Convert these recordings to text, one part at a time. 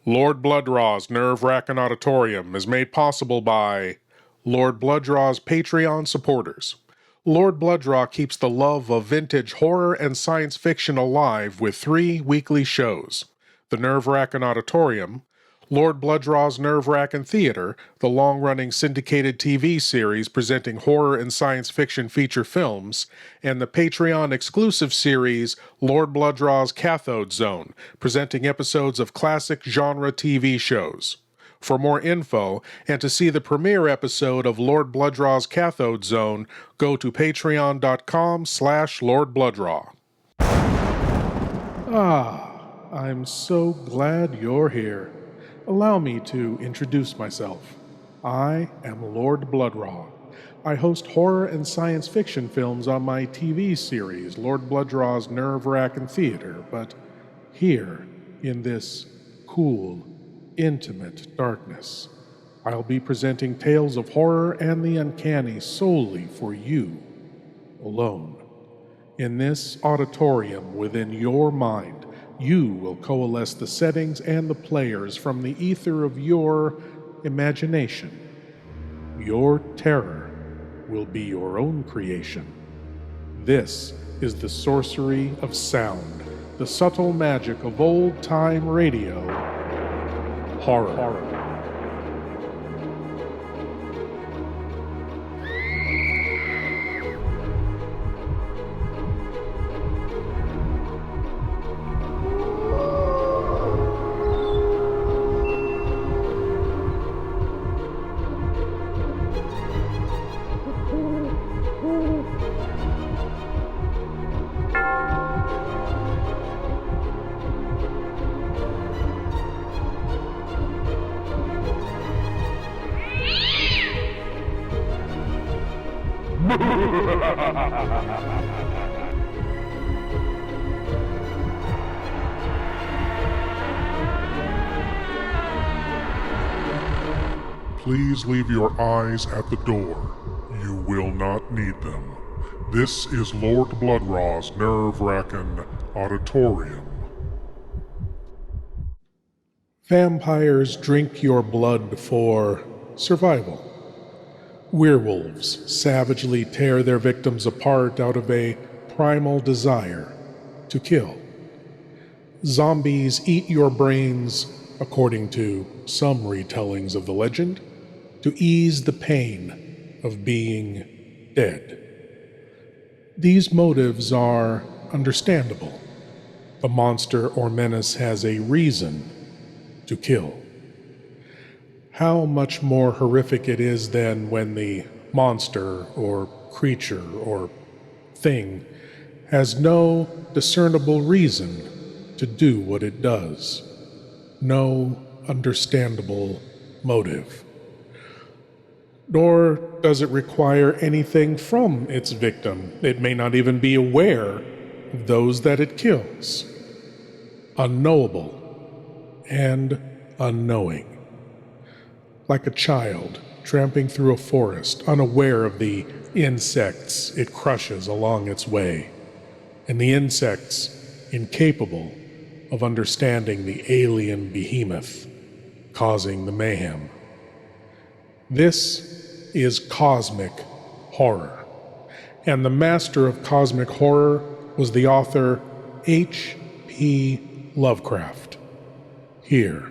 Lord Blood-Rah's Nerve Wrackin Auditorium is made possible by Lord Blood-Rah's Patreon supporters. Lord Blood-Rah keeps the love of vintage horror and science fiction alive with 3 weekly shows: the Nerve Wrackin Auditorium, Lord Blood-Rah's Nerve Wrackin Theater, the long-running syndicated TV series presenting horror and science fiction feature films, and the Patreon-exclusive series Lord Blood-Rah's Cathode Zone, presenting episodes of classic genre TV shows. For more info, and to see the premiere episode of Lord Blood-Rah's Cathode Zone, go to patreon.com/Lord Blood-Rah. I'm so glad you're here. Allow me to introduce myself. I am Lord Blood-Rah. I host horror and science fiction films on my TV series, Lord Blood-Rah's Nerve Wrackin Theater, but here, in this cool, intimate darkness, I'll be presenting tales of horror and the uncanny solely for you, alone. In this auditorium within your mind, you will coalesce the settings and the players from the ether of your imagination. Your terror will be your own creation. This is the sorcery of sound, the subtle magic of old-time radio, horror. Please leave your eyes at the door. You will not need them. This is Lord Blood-Rah's Nerve Wrackin Auditorium. Vampires drink your blood for survival. Werewolves savagely tear their victims apart out of a primal desire to kill. Zombies eat your brains, according to some retellings of the legend, to ease the pain of being dead. These motives are understandable. The monster or menace has a reason to kill. How much more horrific it is than when the monster or creature or thing has no discernible reason to do what it does. No understandable motive. Nor does it require anything from its victim. It may not even be aware of those that it kills. Unknowable and unknowing. Like a child tramping through a forest, unaware of the insects it crushes along its way, and the insects incapable of understanding the alien behemoth causing the mayhem. This is cosmic horror, and the master of cosmic horror was the author H.P. Lovecraft. Here,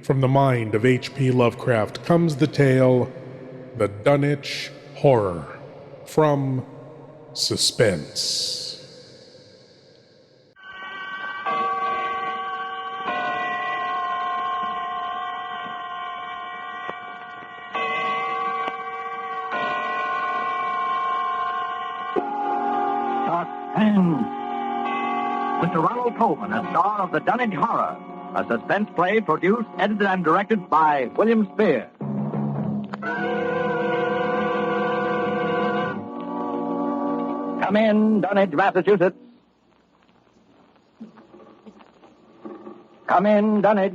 from the mind of H.P. Lovecraft, comes the tale, The Dunwich Horror, from Suspense. Mr. Ronald Colman, as star of The Dunwich Horror, a suspense play produced, edited, and directed by William Spear. Come in, Dunwich, Massachusetts. Come in, Dunwich.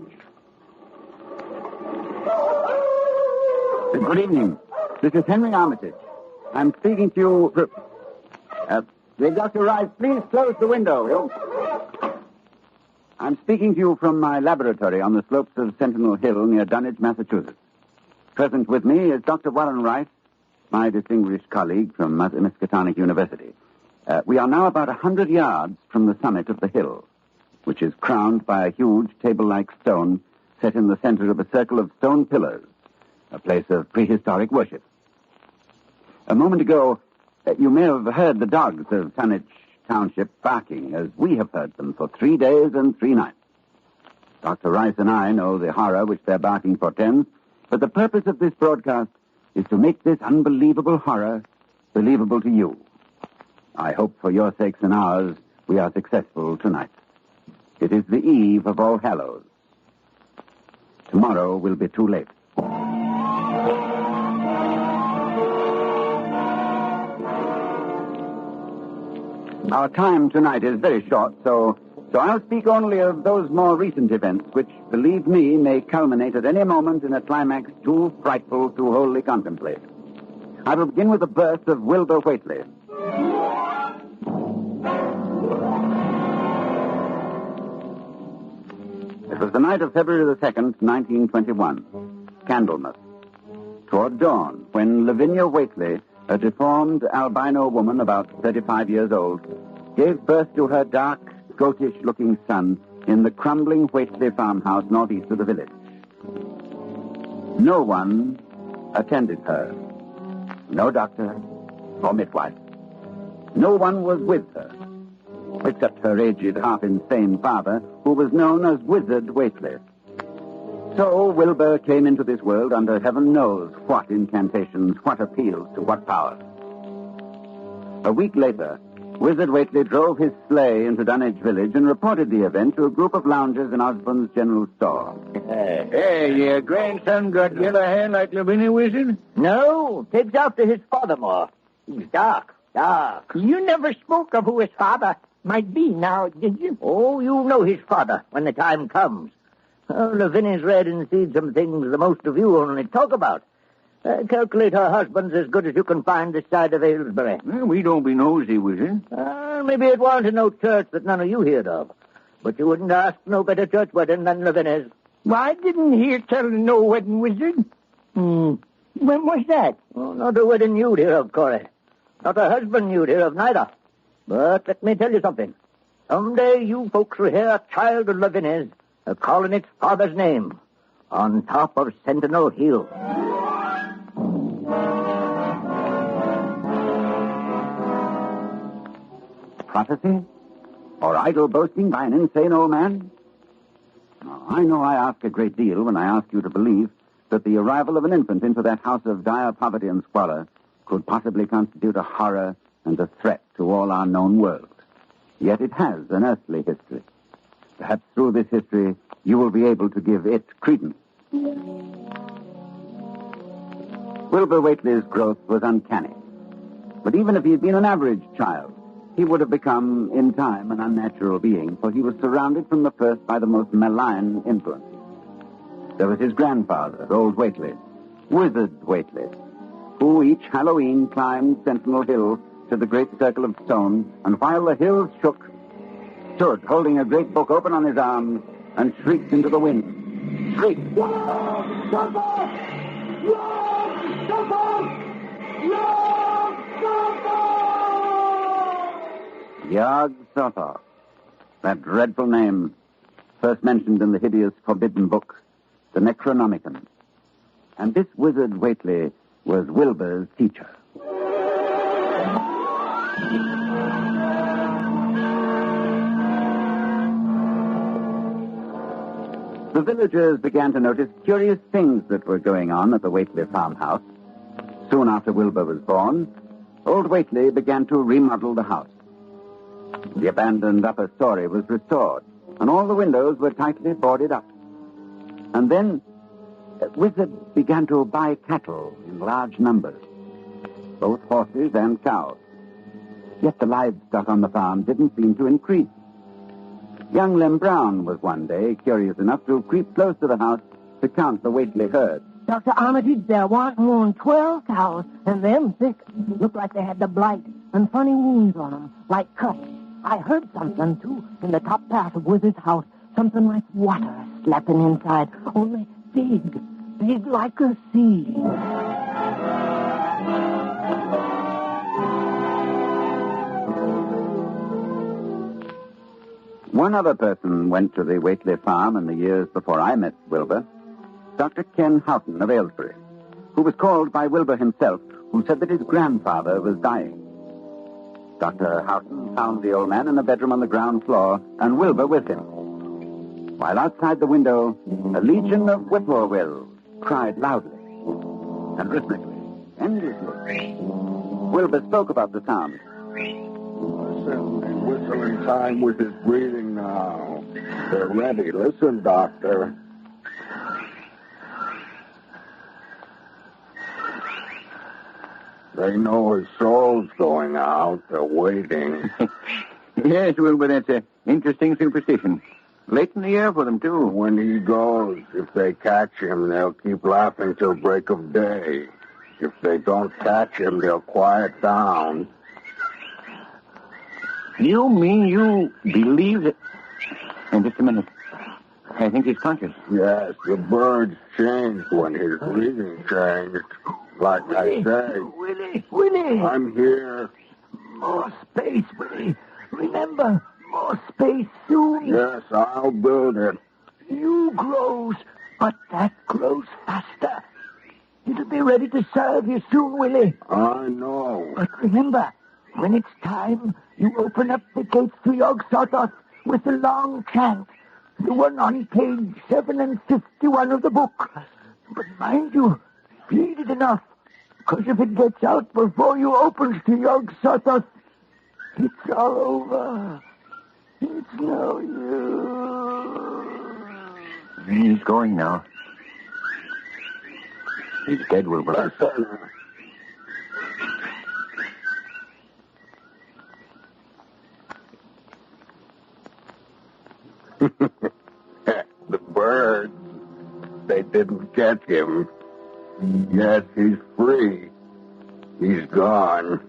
Good evening. This is Henry Armitage. I'm speaking to you. The doctor arrived. Please close the window. I'm speaking to you from my laboratory on the slopes of Sentinel Hill near Dunwich, Massachusetts. Present with me is Dr. Warren Rice, my distinguished colleague from Miskatonic University. We are now about 100 yards from the summit of the hill, which is crowned by a huge table-like stone set in the center of a circle of stone pillars, a place of prehistoric worship. A moment ago, you may have heard the dogs of Dunwich Township barking, as we have heard them for 3 days and 3 nights. Dr. Rice and I know the horror which their barking portends, but the purpose of this broadcast is to make this unbelievable horror believable to you. I hope for your sakes and ours we are successful tonight. It is the eve of All Hallows. Tomorrow will be too late. Our time tonight is very short, so I'll speak only of those more recent events which, believe me, may culminate at any moment in a climax too frightful to wholly contemplate. I will begin with the birth of Wilbur Whately. It was the night of February the 2nd, 1921, Candlemas. Toward dawn, when Lavinia Whately, a deformed albino woman about 35 years old, gave birth to her dark, goatish-looking son in the crumbling Whately farmhouse northeast of the village. No one attended her. No doctor or midwife. No one was with her, except her aged, half-insane father, who was known as Wizard Whately. So Wilbur came into this world under heaven knows what incantations, what appeals to what powers. A week later, Wizard Whately drove his sleigh into Dunwich village and reported the event to a group of loungers in Osborne's general store. Hey, your grandson got yellow hair like Lavinia, Wizard? No, takes after his father more. He's dark. You never spoke of who his father might be now, did you? Oh, you know his father when the time comes. Oh, Lavinia's read and seen some things the most of you only talk about. Calculate her husband's as good as you can find this side of Aylesbury. Well, we don't be nosy, Wizard. Maybe it wasn't no church that none of you heard of. But you wouldn't ask no better church wedding than Lavinia's. Well, I didn't hear tell of no wedding, Wizard. When was that? Oh, not a wedding you'd hear of, Corey. Not a husband you'd hear of, neither. But let me tell you something. Someday you folks will hear a child of Lavinia's calling its father's name on top of Sentinel Hill. Prophecy? Or idle boasting by an insane old man? I know I ask a great deal when I ask you to believe that the arrival of an infant into that house of dire poverty and squalor could possibly constitute a horror and a threat to all our known world. Yet it has an earthly history. Perhaps through this history, you will be able to give it credence. Wilbur Whately's growth was uncanny. But even if he had been an average child, he would have become, in time, an unnatural being, for he was surrounded from the first by the most malign influences. There was his grandfather, old Whately, Wizard Whately, who each Halloween climbed Sentinel Hill to the great circle of stone, and while the hills shook, stood holding a great book open on his arms and shrieked into the wind. Shrieked. Yog-Sothoth, that dreadful name, first mentioned in the hideous forbidden book, the Necronomicon. And this Wizard Whately was Wilbur's teacher. The villagers began to notice curious things that were going on at the Whately farmhouse. Soon after Wilbur was born, old Whately began to remodel the house. The abandoned upper story was restored, and all the windows were tightly boarded up. And then, Wizard began to buy cattle in large numbers, both horses and cows. Yet the livestock on the farm didn't seem to increase. Young Lem Brown was one day curious enough to creep close to the house to count the Whately herd. Dr. Armitage, there weren't more than 12 cows, and them sick. Looked like they had the blight and funny wounds on them, like cuts. I heard something, too, in the top part of Wizard's house, something like water slapping inside, only big like a sea. One other person went to the Waitley farm in the years before I met Wilbur, Dr. Ken Houghton of Aylesbury, who was called by Wilbur himself, who said that his grandfather was dying. Dr. Houghton found the old man in a bedroom on the ground floor, and Wilbur with him. While outside the window, a legion of whippoorwills cried loudly and rhythmically, endlessly. Wilbur spoke about the sound. Listen, he's whistling time with his breathing now. They're ready. Listen, Doctor. They know his soul's going out. They're waiting. Yes, Wilbur, that's an interesting superstition. Late in the year for them, too. When he goes, if they catch him, they'll keep laughing till break of day. If they don't catch him, they'll quiet down. You mean you believe that... And just a minute. I think he's conscious. Yes, the birds changed when his breathing changed. Like I say. Willie! I'm here. More space, Willie. Remember, more space soon. Yes, I'll build it. You grows, but that grows faster. It'll be ready to serve you soon, Willie. I know. But remember, when it's time, you open up the gates to Yog-Sothoth with the long chant, the one on page 751 of the book. But mind you, feed it enough, because if it gets out before you opens to Yog-Sothoth, it's all over. It's no use. He's going now. He's dead, Wilbur. The birds, they didn't get him. Yes, he's free. He's gone.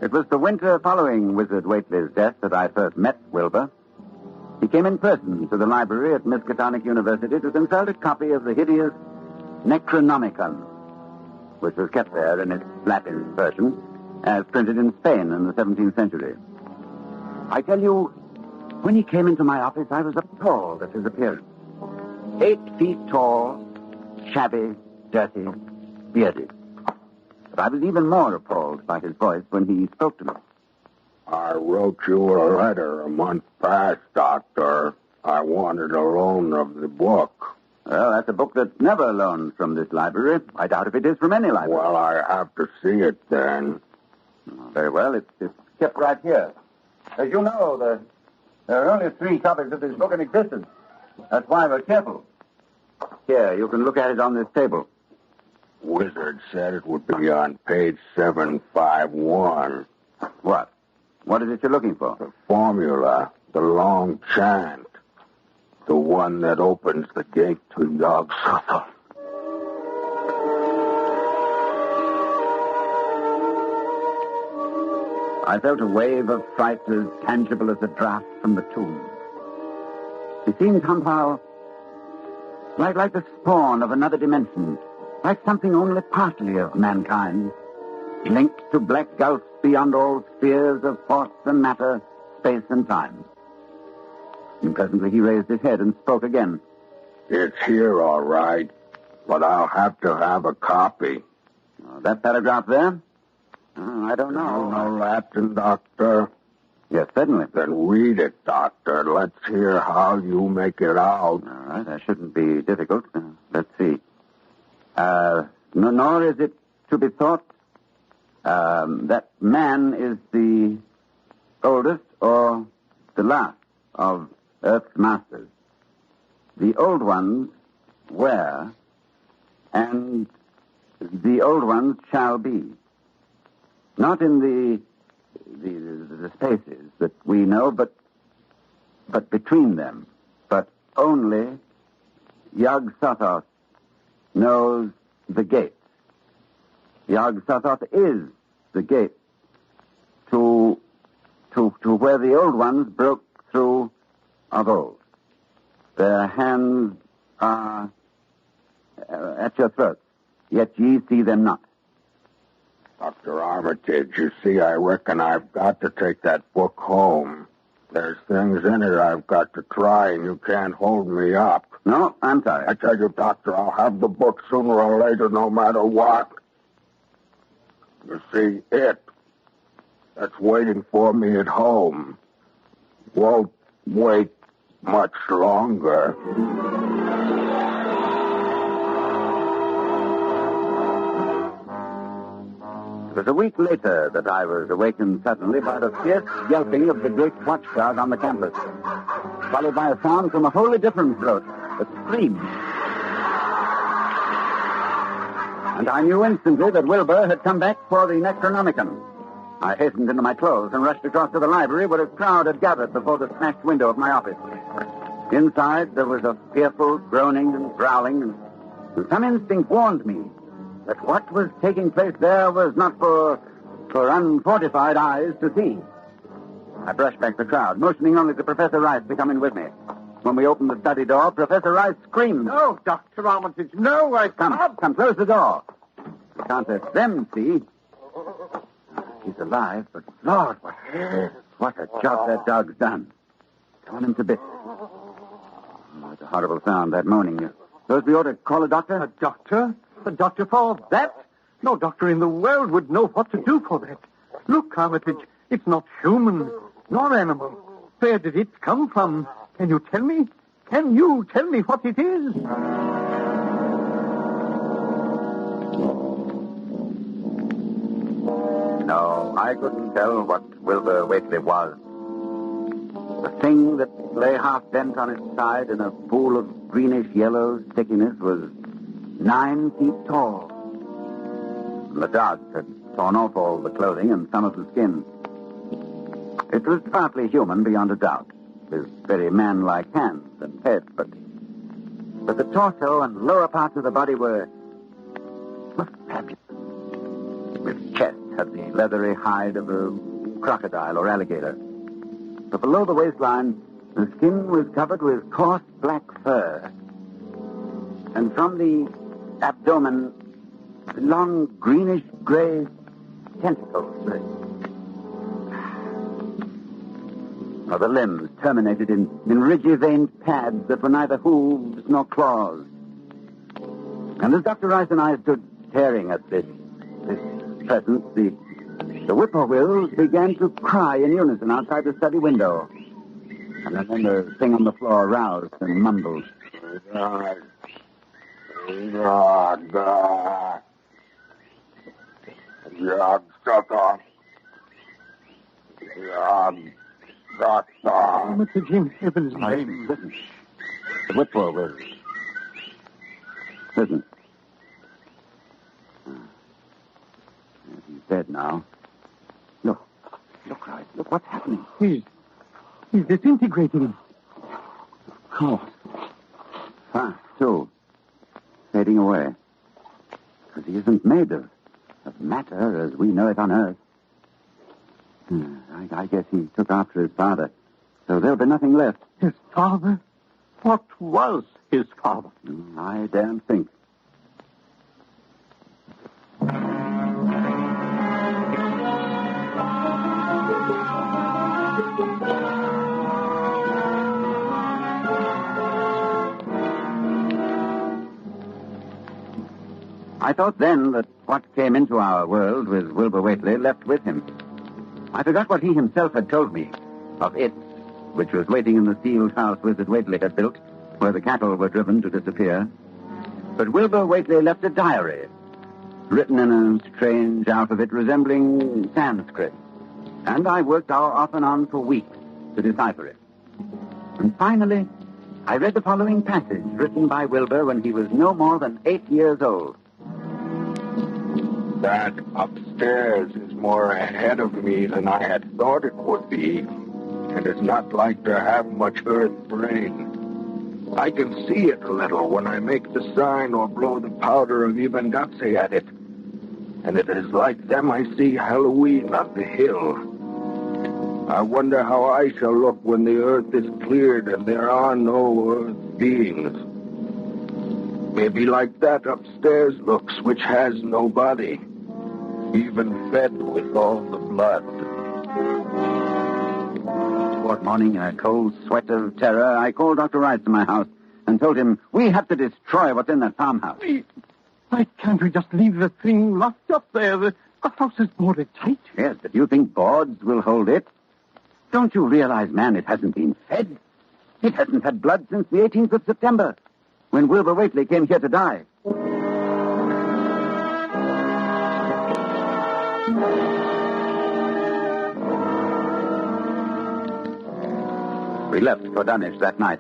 It was the winter following Wizard Waitley's death that I first met Wilbur. He came in person to the library at Miskatonic University to consult a copy of the hideous Necronomicon, which was kept there in its Latin version, as printed in Spain in the 17th century. I tell you, when he came into my office, I was appalled at his appearance. 8 feet tall, shabby, dirty, bearded. But I was even more appalled by his voice when he spoke to me. I wrote you a letter a month past, Doctor. I wanted a loan of the book. Well, that's a book that's never loaned from this library. I doubt if it is from any library. Well, I have to see it then. Very well. It's kept right here. As you know, there are only 3 copies of this book in existence. That's why we're careful. Here, you can look at it on this table. Wizard said it would be on page 751. What? What is it you're looking for? The formula, the long chant. The one that opens the gate to Yog-Sothoth. I felt a wave of fright as tangible as a draft from the tomb. It seemed somehow like the spawn of another dimension, like something only partly of mankind, linked to black gulfs beyond all spheres of force and matter, space and time. And presently he raised his head and spoke again. It's here, all right, but I'll have to have a copy. That paragraph there? I don't know. You know Latin, Doctor? Yes, certainly. Then read it, Doctor. Let's hear how you make it out. All right, that shouldn't be difficult. Let's see. Nor is it to be thought that man is the oldest or the last of Earth's masters. The old ones were, and the old ones shall be. Not in the spaces that we know, but between them. But only Yog-Sothoth knows the gate. Yog-Sothoth is the gate to where the old ones broke through of old. Their hands are at your throats, yet ye see them not. Dr. Armitage, you see, I reckon I've got to take that book home. There's things in it I've got to try, and you can't hold me up. No, I'm sorry. I tell you, Doctor, I'll have the book sooner or later, no matter what. You see, that's waiting for me at home won't wait much longer. It was a week later that I was awakened suddenly by the fierce yelping of the great watchdog on the campus, followed by a sound from a wholly different throat, a scream. And I knew instantly that Wilbur had come back for the Necronomicon. I hastened into my clothes and rushed across to the library where a crowd had gathered before the smashed window of my office. Inside, there was a fearful groaning and growling, and some instinct warned me that what was taking place there was not for unfortified eyes to see. I brushed back the crowd, motioning only to Professor Rice to come in with me. When we opened the study door, Professor Rice screamed. No, Dr. Armitage, no, I can't. Come, close the door. You can't let them see. He's alive, but Lord, what a job that dog's done. Torn him to bits. Oh, it's a horrible sound, that moaning. Suppose we ought to call a doctor? A doctor? A doctor for that? No doctor in the world would know what to do for that. Look, Armitage, it's not human, nor animal. Where did it come from? Can you tell me? Can you tell me what it is? No, I couldn't tell what Wilbur Whately was. The thing that lay half bent on its side in a pool of greenish-yellow stickiness was 9 feet tall. The dogs had torn off all the clothing and some of the skin. It was partly human, beyond a doubt, with very man-like hands and head, but the torso and lower parts of the body were fabulous. Its chest had the leathery hide of a crocodile or alligator. But below the waistline, the skin was covered with coarse black fur. And from the abdomen, long greenish-gray tentacles. The limbs terminated in ridgy-veined pads that were neither hooves nor claws. And as Dr. Rice and I stood staring at this presence, the whippoorwills began to cry in unison outside the study window. And then the thing on the floor roused and mumbled. God. Yog-Sothoth. Yog-Sothoth. Armitage, in heaven's name. Listen. The whippoorwills. Listen. He's dead now. Look, Rice. Look what's happening. He's disintegrating. Oh. Fast, too. Fading away. Because he isn't made of matter as we know it on Earth. I guess he took after his father. So there'll be nothing left. His father? What was his father? I daren't think. I thought then that what came into our world with Wilbur Whately left with him. I forgot what he himself had told me of it, which was waiting in the sealed house Wizard Whately had built, where the cattle were driven to disappear. But Wilbur Whately left a diary, written in a strange alphabet resembling Sanskrit. And I worked off and on for weeks to decipher it. And finally, I read the following passage written by Wilbur when he was no more than 8 years old. That upstairs is more ahead of me than I had thought it would be, and is not like to have much earth brain. I can see it a little when I make the sign or blow the powder of Ibengatse at it. And it is like them I see Halloween up the hill. I wonder how I shall look when the earth is cleared and there are no earth beings. Maybe like that upstairs looks, which has no body, even fed with all the blood. Toward morning, in a cold sweat of terror, I called Dr. Rice to my house and told him we have to destroy what's in that farmhouse. Why can't we just leave the thing locked up there? The house is boarded tight. Yes, but you think boards will hold it? Don't you realize, man, it hasn't been fed? It hasn't had blood since the 18th of September, when Wilbur Whately came here to die. We left for Dunwich that night,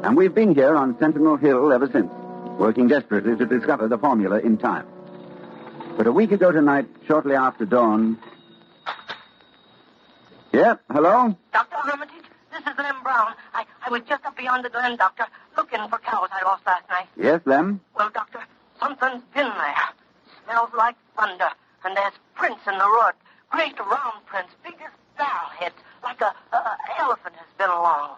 and we've been here on Sentinel Hill ever since, working desperately to discover the formula in time. But a week ago tonight, shortly after dawn... Yeah, hello? Dr. Armitage, this is Lem Brown. I was just up beyond the glen, Doctor, looking for cows I lost last night. Yes, Lem? Well, Doctor, something's been there. Smells like thunder, and there's prints in the road. Great round prints, big as doll heads, like a elephant has been along.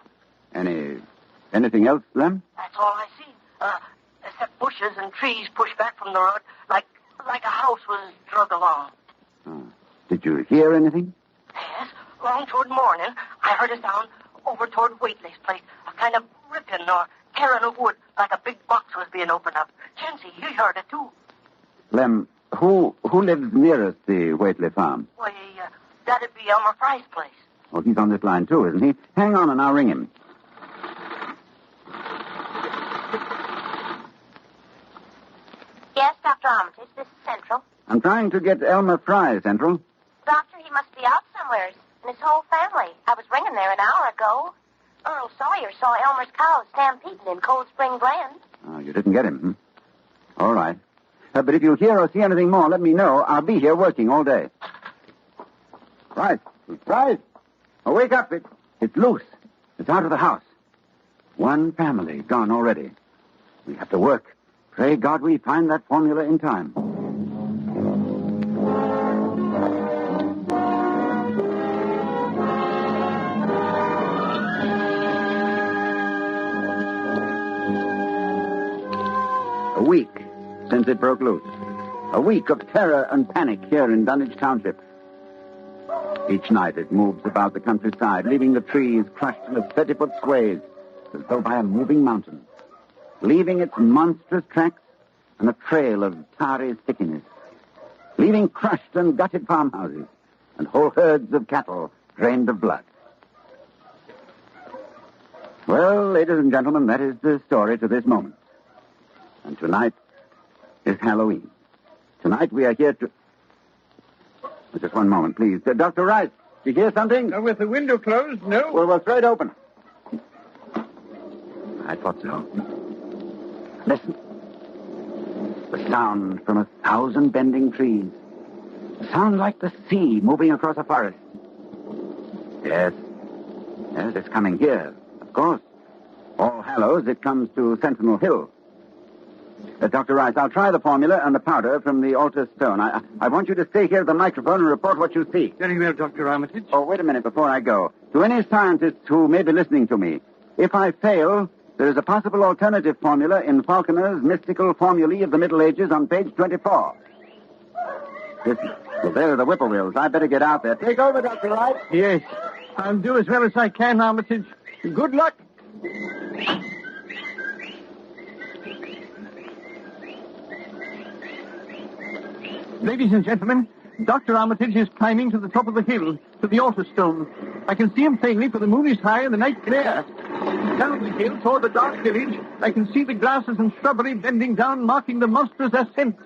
Anything else, Lem? That's all I see. Except bushes and trees pushed back from the road, like a house was drug along. Oh. Did you hear anything? Yes, long toward morning, I heard a sound over toward Whately's place, a kind of ripping or tearing of wood, like a big box was being opened up. Chancy, you heard it too. Lem, who lives nearest the Whately farm? Why, that'd be Elmer Fry's place. Oh, he's on this line too, isn't he? Hang on and I'll ring him. Yes, Dr. Armitage, this is Central. I'm trying to get Elmer Fry, Central. Doctor, he must be out somewhere, and his whole family. I was ringing there an hour ago. Earl Sawyer saw Elmer's cows stampeding in Cold Spring Glen. Oh, you didn't get him, hmm? All right. But if you hear or see anything more, let me know. I'll be here working all day. Right. Right. Oh, wake up. It's loose. It's out of the house. One family gone already. We have to work. Pray God we find that formula in time. A week since it broke loose. A week of terror and panic here in Dunwich Township. Each night it moves about the countryside, leaving the trees crushed into 30-foot swathes, as though by a moving mountain, leaving its monstrous tracks and a trail of tarry stickiness, leaving crushed and gutted farmhouses and whole herds of cattle drained of blood. Well, ladies and gentlemen, that is the story to this moment. And tonight is Halloween. Tonight we are here to... Just one moment, please. Dr. Rice, did you hear something? With the window closed, no. Well, we'll throw it open. I thought so. Listen. The sound from 1,000 bending trees. A sound like the sea moving across a forest. Yes. Yes, it's coming here, of course. All Hallows, it comes to Sentinel Hill. Dr. Rice, I'll try the formula and the powder from the altar stone. I want you to stay here at the microphone and report what you see. Very well, Dr. Armitage. Oh, wait a minute before I go. To any scientists who may be listening to me, if I fail, there is a possible alternative formula in Falconer's Mystical Formulae of the Middle Ages on page 24. Listen. Well, there are the whippoorwills. I better get out there. Take over, Dr. Rice. Yes. I'll do as well as I can, Armitage. Good luck. Ladies and gentlemen, Dr. Armitage is climbing to the top of the hill, to the altar stone. I can see him plainly, for the moon is high and the night clear. Down the hill toward the dark village, I can see the grasses and shrubbery bending down, marking the monstrous ascent.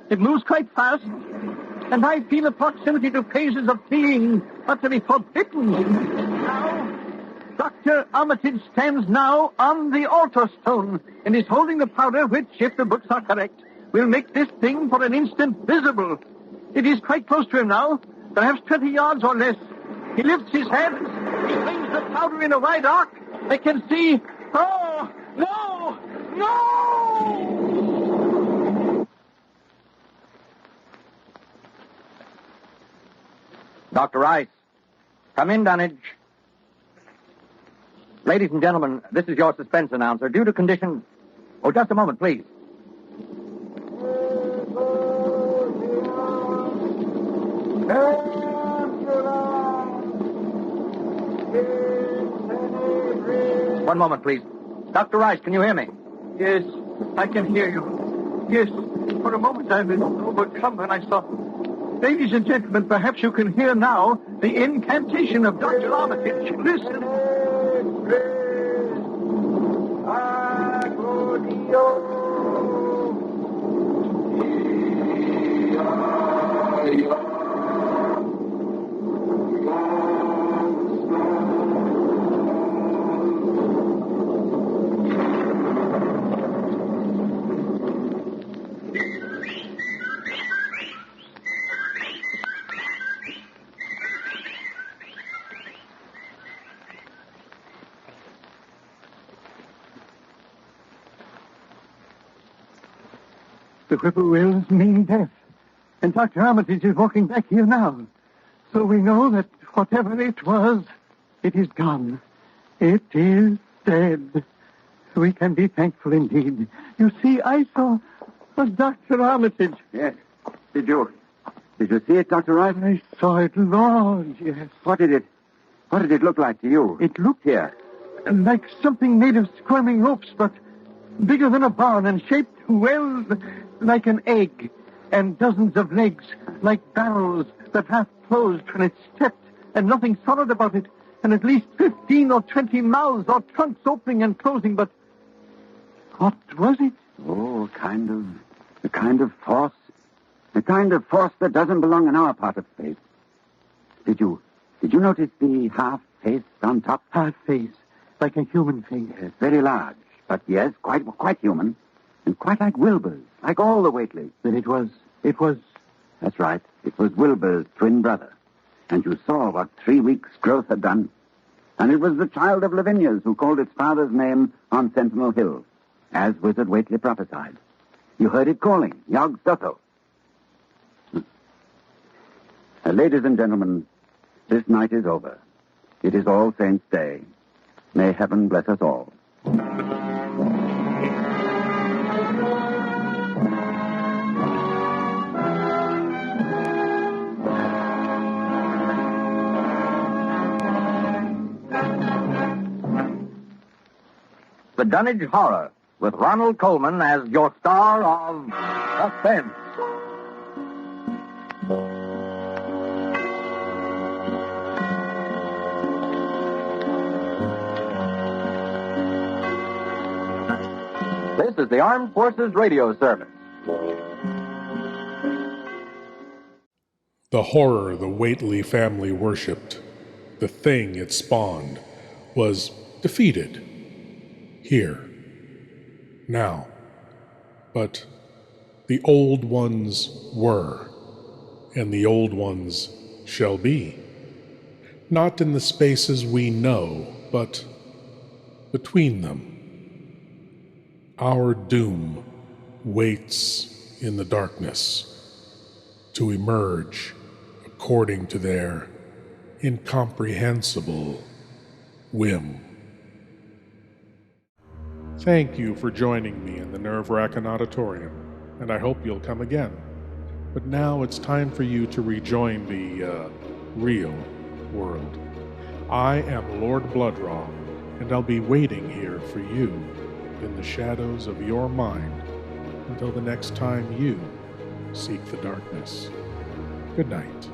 It moves quite fast, and I feel a proximity to phases of being utterly forbidden. Now, Dr. Armitage stands now on the altar stone and is holding the powder which, if the books are correct, will make this thing for an instant visible. It is quite close to him now, perhaps 20 yards or less. He lifts his hands. He flings the powder in a wide arc. I can see... Oh, No! No! Dr. Rice, come in, Dunwich. Ladies and gentlemen, this is your suspense announcer. Due to conditions... Oh, just a moment, please. One moment, please. Dr. Rice, can you hear me? Yes, I can hear you. Yes, for a moment I was overcome when I saw... Ladies and gentlemen, perhaps you can hear now the incantation of Dr. Armitage. Listen. The whippoorwills mean death. And Dr. Armitage is walking back here now. So we know that whatever it was, it is gone. It is dead. We can be thankful indeed. You see, I saw Dr. Armitage. Yes. Did you see it, Dr. Rice? I saw it, Lord, yes. What did it look like to you? It looked Here. like something made of squirming ropes, but bigger than a barn and shaped, well, like an egg, and dozens of legs, like barrels that half closed when it stepped, and nothing solid about it, and at least 15 or 20 mouths or trunks opening and closing, but what was it? Oh, a kind of force. A kind of force that doesn't belong in our part of space. Did you notice the half face on top? Half face, like a human face. Yes, very large, but yes, quite human. And quite like Wilbur's, like all the Whateleys. Then it was... That's right. It was Wilbur's twin brother. And you saw what 3 weeks' growth had done. And it was the child of Lavinia's who called its father's name on Sentinel Hill, as Wizard Whately prophesied. You heard it calling, Yog Sotho. Ladies and gentlemen, this night is over. It is All Saints' Day. May heaven bless us all. The Dunwich Horror, with Ronald Colman as your star of Suspense. This is the Armed Forces Radio Service. The horror the Whately family worshipped, the thing it spawned, was defeated. Here. Now. But the old ones were, and the old ones shall be. Not in the spaces we know, but between them. Our doom waits in the darkness to emerge according to their incomprehensible whim. Thank you for joining me in the Nerve Wrackin Auditorium, and I hope you'll come again. But now it's time for you to rejoin the, real world. I am Lord Blood-Rah, and I'll be waiting here for you in the shadows of your mind until the next time you seek the darkness. Good night.